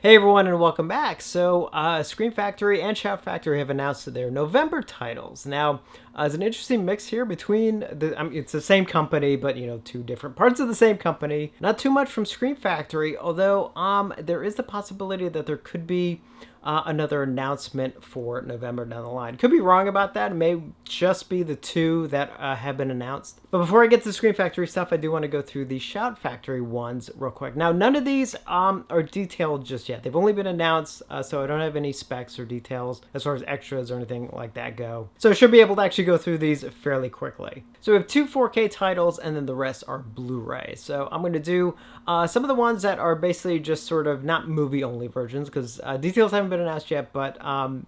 Hey everyone, and welcome back. So, Scream Factory and Shout Factory have announced their November titles. Now, it's an interesting mix here between it's the same company, but two different parts of the same company. Not too much from Scream Factory, although there is the possibility that there could be another announcement for November down the line. Could be wrong about that. It may just be the two that have been announced. But before I get to the Scream Factory stuff, I do want to go through the Shout Factory ones real quick. Now, none of these are detailed just yet. They've only been announced, so I don't have any specs or details as far as extras or anything like that go. So I should be able to actually go through these fairly quickly. So we have two 4K titles, and then the rest are Blu-ray. So I'm going to do some of the ones that are basically just sort of not movie-only versions, because details haven't been announced yet, but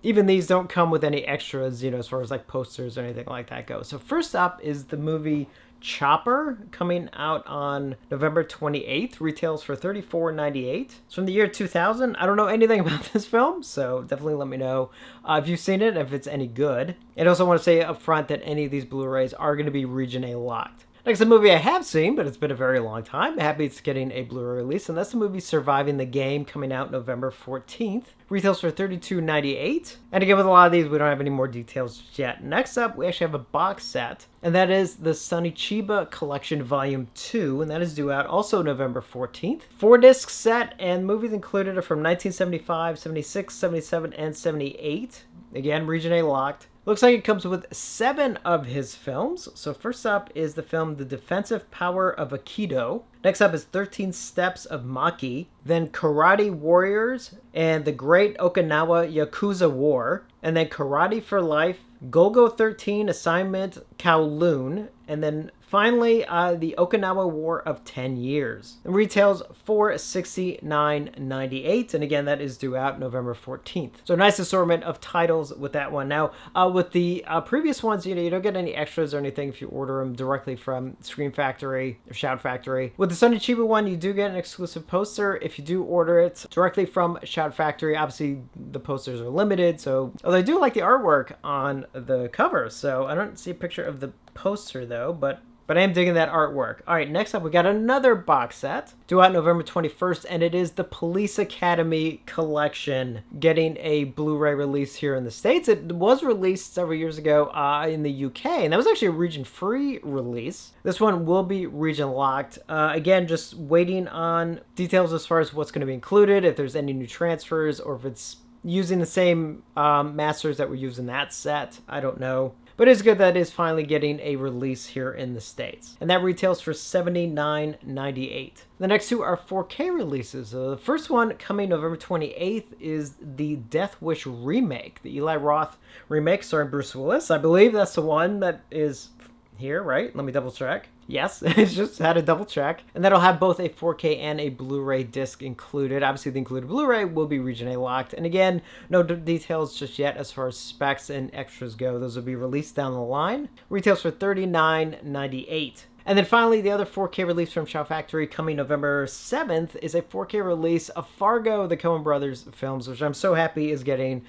even these don't come with any extras, as far as like posters or anything like that go. So first up is the movie Chopper, coming out on November 28th, retails for $34.98. It's from the year 2000. I don't know anything about this film, so definitely let me know if you've seen it, if it's any good. And also want to say up front that any of these Blu-rays are going to be Region A locked. Next, a movie I have seen, but it's been a very long time. Happy it's getting a Blu-ray release, and that's the movie Surviving the Game, coming out November 14th. Retails for $32.98. And again, with a lot of these, we don't have any more details yet. Next up, we actually have a box set, and that is the Sonny Chiba Collection Volume 2, and that is due out also November 14th. 4-disc set, and movies included are from 1975, 76, 77, and 78. Again, Region A locked. Looks like it comes with 7 of his films. So first up is the film The Defensive Power of Aikido. Next up is 13 Steps of Maki. Then Karate Warriors and The Great Okinawa Yakuza War. And then Karate for Life, Golgo 13 Assignment Kowloon. And then finally, the Okinawa War of 10 Years. It retails for $69.98, and again, that is due out November 14th. So a nice assortment of titles with that one. Now, with the previous ones, you don't get any extras or anything if you order them directly from Scream Factory or Shout Factory. With the Sonny Chiba one, you do get an exclusive poster if you do order it directly from Shout Factory. Obviously, the posters are limited, so although I do like the artwork on the cover, so I don't see a picture of the poster though, but I am digging that artwork. All right, next up, we got another box set due out November 21st, and it is the Police Academy Collection getting a Blu-ray release here in the States. It was released several years ago in the UK, and that was actually a region-free release. This one will be region-locked. Again, just waiting on details as far as what's going to be included, if there's any new transfers, or if it's using the same masters that were used in that set. I don't know. But it's good that it is finally getting a release here in the States. And that retails for $79.98. The next two are 4K releases. The first one coming November 28th is the Death Wish remake, the Eli Roth remake starring Bruce Willis. I believe that's the one that is here, right? Let me double check. Yes, it's just had a double check. And that'll have both a 4K and a Blu-ray disc included. Obviously, the included Blu-ray will be Region A locked. And again, no details just yet as far as specs and extras go. Those will be released down the line. Retails for $39.98. And then finally, the other 4K release from Shout Factory coming November 7th is a 4K release of Fargo, the Coen Brothers films, which I'm so happy is getting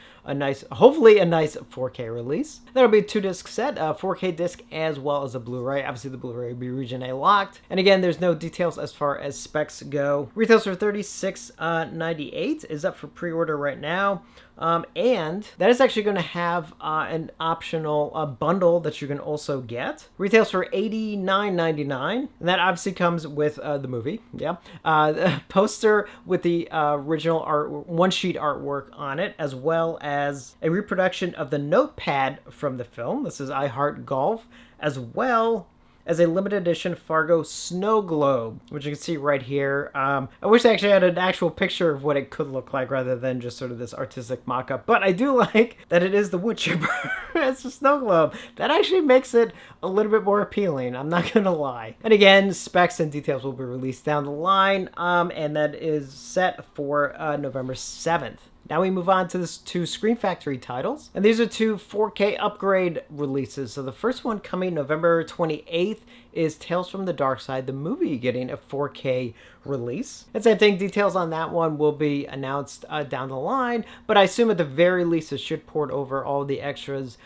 hopefully a nice 4K release. That'll be a 2-disc set, a 4K disc as well as a Blu-ray. Obviously, the Blu-ray will be Region A locked. And again, there's no details as far as specs go. Retails for $36.98, is up for pre-order right now. And that is actually going to have an optional bundle that you can also get. Retails for $89.99, and that obviously comes with the movie. Yeah, the poster with the original one-sheet artwork on it, as well as a reproduction of the notepad from the film. This is I Heart Golf, as well as a limited edition Fargo snow globe, which you can see right here. I wish I actually had an actual picture of what it could look like rather than just sort of this artistic mock-up, but I do like that it is the wood chipper. It's a snow globe. That actually makes it a little bit more appealing, I'm not gonna lie. And again, specs and details will be released down the line, and that is set for November 7th. Now we move on to the two Scream Factory titles, and these are two 4K upgrade releases. So the first one coming November 28th is Tales from the Dark Side, the movie getting a 4K release. And same thing, details on that one will be announced down the line, but I assume at the very least it should port over all the extras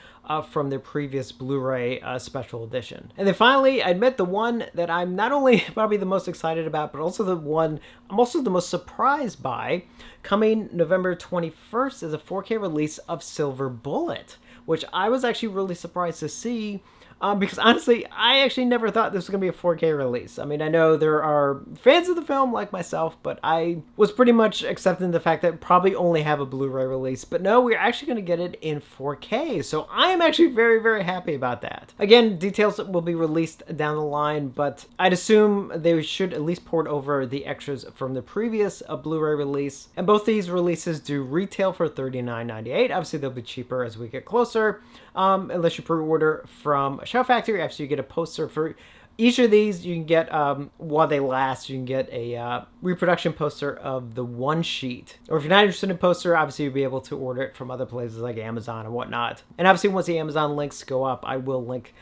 from their previous Blu-ray special edition. And then finally, I admit the one that I'm not only probably the most excited about, but also the one I'm also the most surprised by, coming November 21st is a 4K release of Silver Bullet, which I was actually really surprised to see. Because honestly, I actually never thought this was going to be a 4K release. I mean, I know there are fans of the film like myself, but I was pretty much accepting the fact that probably only have a Blu-ray release. But no, we're actually going to get it in 4K. So I am actually very, very happy about that. Again, details will be released down the line, but I'd assume they should at least port over the extras from the previous Blu-ray release. And both these releases do retail for $39.98. Obviously, they'll be cheaper as we get closer, unless you pre-order from Shout Factory. After you get a poster for each of these, you can get, while they last, you can get a reproduction poster of the one sheet. Or if you're not interested in poster, obviously you'll be able to order it from other places like Amazon and whatnot. And obviously once the Amazon links go up, I will link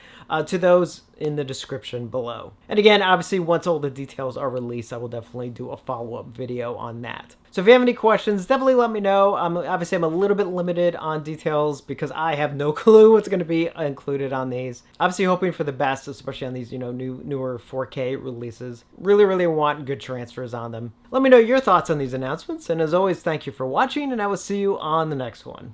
to those in the description below. And again, obviously once all the details are released, I will definitely do a follow-up video on that. So if you have any questions, definitely let me know. Obviously, I'm a little bit limited on details because I have no clue what's going to be included on these. Obviously, hoping for the best, especially on these, newer 4K releases. Really, really want good transfers on them. Let me know your thoughts on these announcements. And as always, thank you for watching, and I will see you on the next one.